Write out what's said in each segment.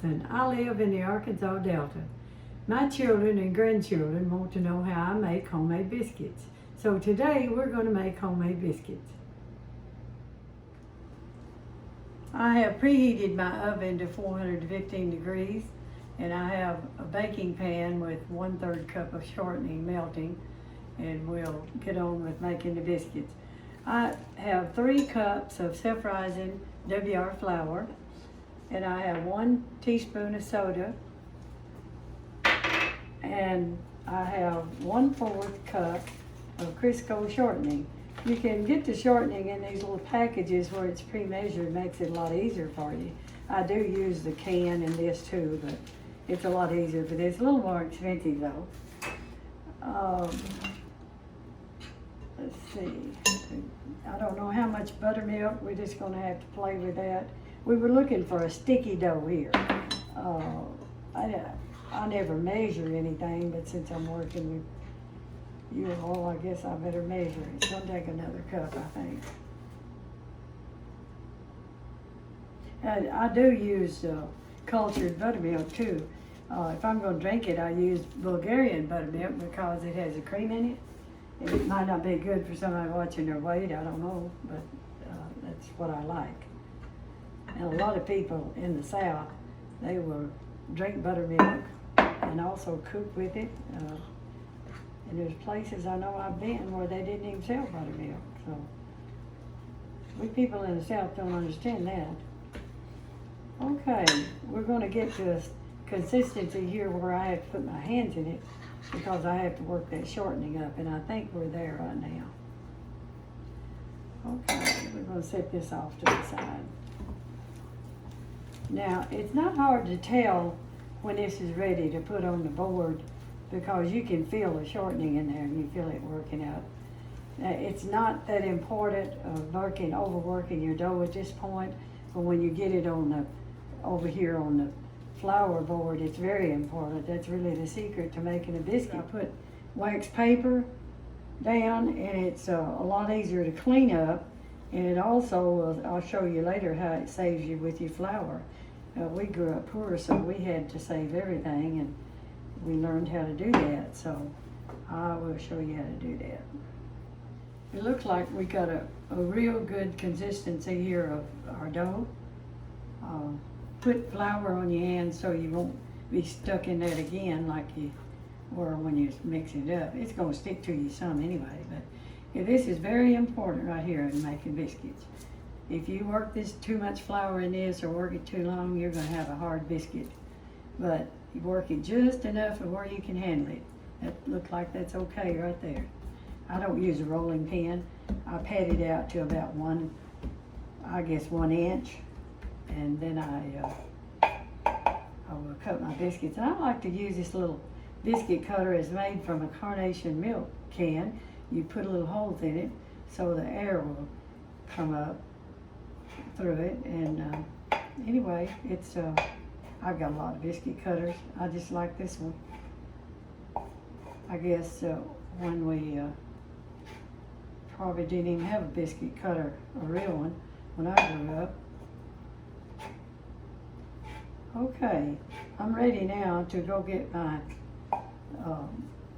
Thompson. I live in the Arkansas Delta. My children and grandchildren want to know how I make homemade biscuits. So today we're going to make homemade biscuits. I have preheated my oven to 415 degrees, and I have a baking pan with 1/3 cup of shortening melting, and we'll get on with making the biscuits. I have 3 cups of self-rising WR flour, and I have 1 teaspoon of soda, and I have 1/4 cup of Crisco shortening. You can get the shortening in these little packages where it's pre-measured. Makes it a lot easier for you. I do use the can in this too, but it's a lot easier, but it's a little more expensive though. Let's see, I don't know how much buttermilk. We're just gonna have to play with that. We were looking for a sticky dough here. I never measure anything, but since I'm working with you all, I guess I better measure it. It's gonna take another cup, I think. And I do use cultured buttermilk too. If I'm gonna drink it, I use Bulgarian buttermilk because it has a cream in it. It might not be good for somebody watching their weight, I don't know, but that's what I like. And a lot of people in the South, they will drink buttermilk and also cook with it. And there's places I know I've been where they didn't even sell buttermilk. So we people in the South don't understand that. Okay, we're going to get to a consistency here where I have to put my hands in it because I have to work that shortening up, and I think we're there right now. Okay, we're going to set this off to the side. Now, it's not hard to tell when this is ready to put on the board because you can feel the shortening in there and you feel it working out. It's not that important of overworking your dough at this point, but when you get it over here on the flour board, it's very important. That's really the secret to making a biscuit. I put wax paper down, and it's a lot easier to clean up, and it also, I'll show you later how it saves you with your flour. We grew up poor, so we had to save everything, and we learned how to do that, so I will show you how to do that. It looks like we got a real good consistency here of our dough. Put flour on your hands so you won't be stuck in that again like you were when you mix it up. It's going to stick to you some anyway, but this is very important right here in making biscuits. If you work too much flour in this or work it too long, you're going to have a hard biscuit. But you work it just enough of where you can handle it. That looks like that's okay right there. I don't use a rolling pin. I pat it out to about 1 inch, and then I will cut my biscuits. And I like to use this little biscuit cutter. It's made from a Carnation milk can. You put a little holes in it so the air will come up through it. And anyway, it's I've got a lot of biscuit cutters. I just like this one. I guess when we probably didn't even have a biscuit cutter, a real one, when I grew up. Okay, I'm ready now to go get my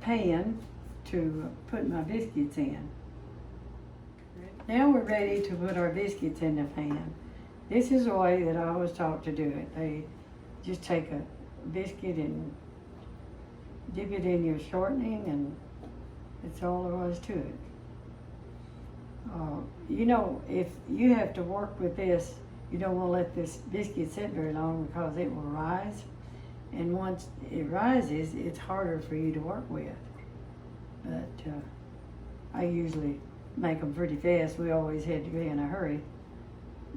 pan to put my biscuits in. Now we're ready to put our biscuits in the pan. This is the way that I was taught to do it. They just take a biscuit and dip it in your shortening, and that's all there was to it. You know, if you have to work with this, you don't want to let this biscuit sit very long because it will rise. And once it rises, it's harder for you to work with. But I usually make them pretty fast. We always had to be in a hurry.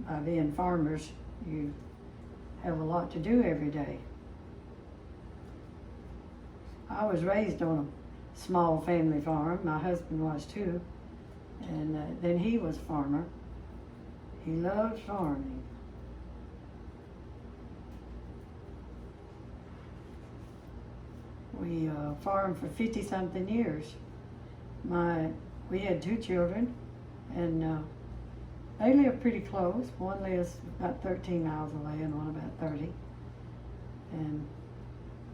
By being farmers, you have a lot to do every day. I was raised on a small family farm. My husband was too. And then he was a farmer. He loved farming. We farmed for 50-something years. We had 2 children, and they live pretty close. One lives about 13 miles away and one about 30. And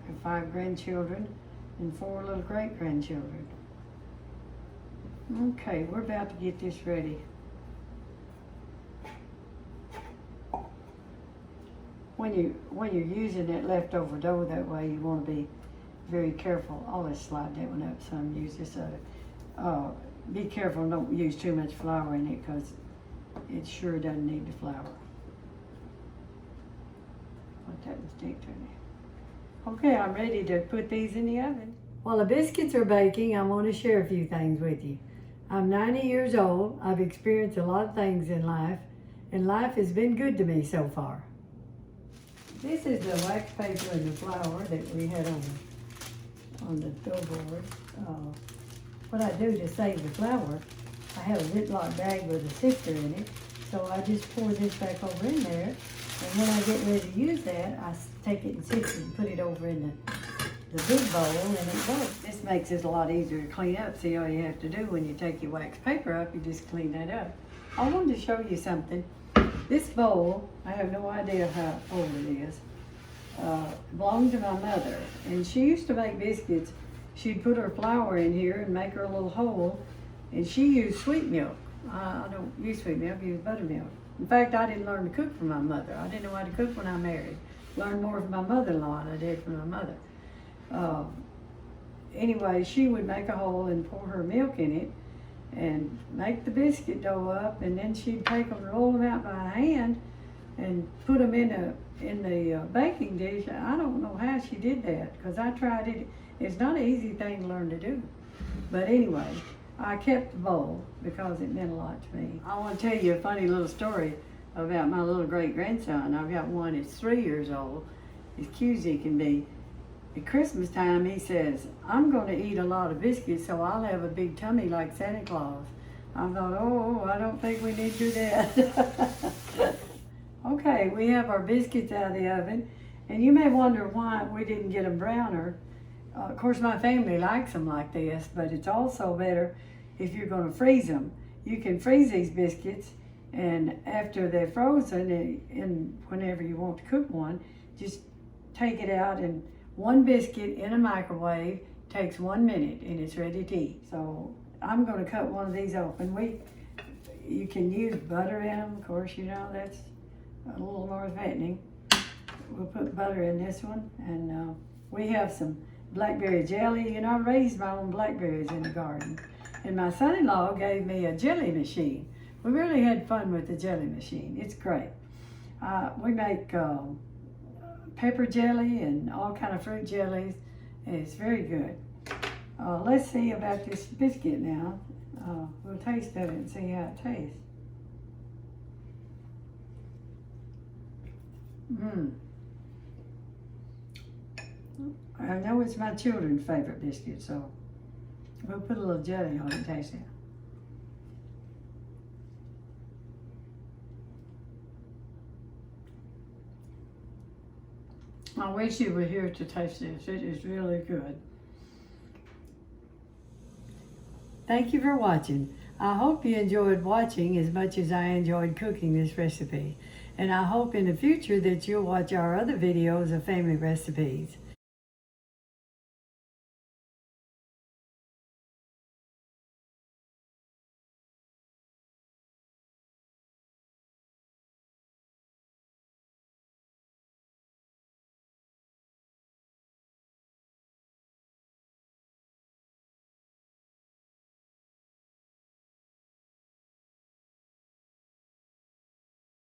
I have 5 grandchildren and 4 little great-grandchildren. Okay, we're about to get this ready. When you're using that leftover dough that way, you want to be very careful. Oh, let's slide that one up some. Use this other. Be careful, don't use too much flour in it because it sure doesn't need the flour. Let that one stick to me. Okay, I'm ready to put these in the oven. While the biscuits are baking, I want to share a few things with you. I'm 90 years old. I've experienced a lot of things in life, and life has been good to me so far. This is the wax paper and the flour that we had on the dough board. What I do to save the flour, I have a Ziploc bag with a sifter in it, so I just pour this back over in there, and when I get ready to use that, I take it and sift it and put it over in the big bowl, and it works. This makes it a lot easier to clean up. See, all you have to do when you take your wax paper up, you just clean that up. I wanted to show you something. This bowl, I have no idea how old it is, belonged to my mother, and she used to make biscuits. She'd put her flour in here and make her a little hole, and she used sweet milk. I don't use sweet milk, I use buttermilk. In fact, I didn't learn to cook from my mother. I didn't know how to cook when I married. Learned more from my mother-in-law than I did from my mother. Anyway, she would make a hole and pour her milk in it and make the biscuit dough up, and then she'd take them, roll them out by hand, and put them in the baking dish. I don't know how she did that because I tried it. It's not an easy thing to learn to do. But anyway, I kept the bowl because it meant a lot to me. I want to tell you a funny little story about my little great-grandson. I've got one that's 3 years old, as cute as he can be. At Christmas time, he says, I'm going to eat a lot of biscuits so I'll have a big tummy like Santa Claus. I thought, oh, I don't think we need to do that. Okay, we have our biscuits out of the oven, and you may wonder why we didn't get them browner. Of course, my family likes them like this, but it's also better if you're going to freeze them. You can freeze these biscuits, and after they're frozen, and whenever you want to cook one, just take it out, and one biscuit in a microwave takes 1 minute, and it's ready to eat. So I'm going to cut one of these open. You can use butter in them, of course, you know, that's a little more fattening. We'll put butter in this one, and we have some blackberry jelly, and I raised my own blackberries in the garden. And my son-in-law gave me a jelly machine. We really had fun with the jelly machine. It's great. We make pepper jelly and all kind of fruit jellies, and it's very good. Let's see about this biscuit now. We'll taste of it and see how it tastes. I know it's my children's favorite biscuit, so we'll put a little jelly on it and taste it. I wish you were here to taste this. It is really good. Thank you for watching. I hope you enjoyed watching as much as I enjoyed cooking this recipe. And I hope in the future that you'll watch our other videos of family recipes.